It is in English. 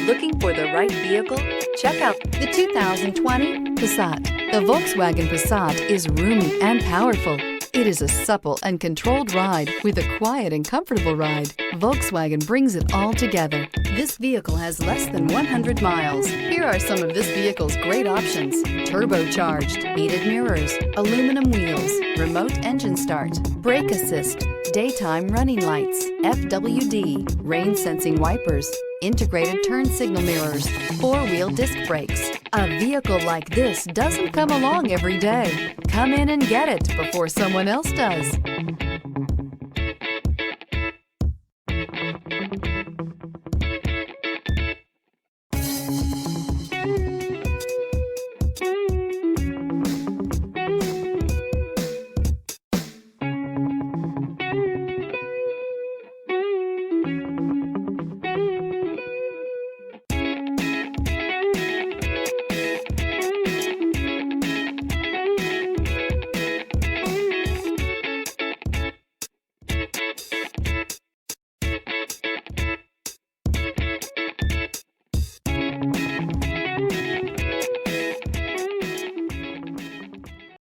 Looking for the right vehicle? Check out the 2020 Passat. The Volkswagen Passat is roomy and powerful. It is a supple and controlled ride with a quiet and comfortable ride. Volkswagen brings it all together. This vehicle has less than 100 miles. Here are some of this vehicle's great options: turbocharged, heated mirrors, aluminum wheels, remote engine start, brake assist, daytime running lights, FWD, rain sensing wipers, integrated turn signal mirrors, four-wheel disc brakes. A vehicle like this doesn't come along every day. Come in and get it before someone else does.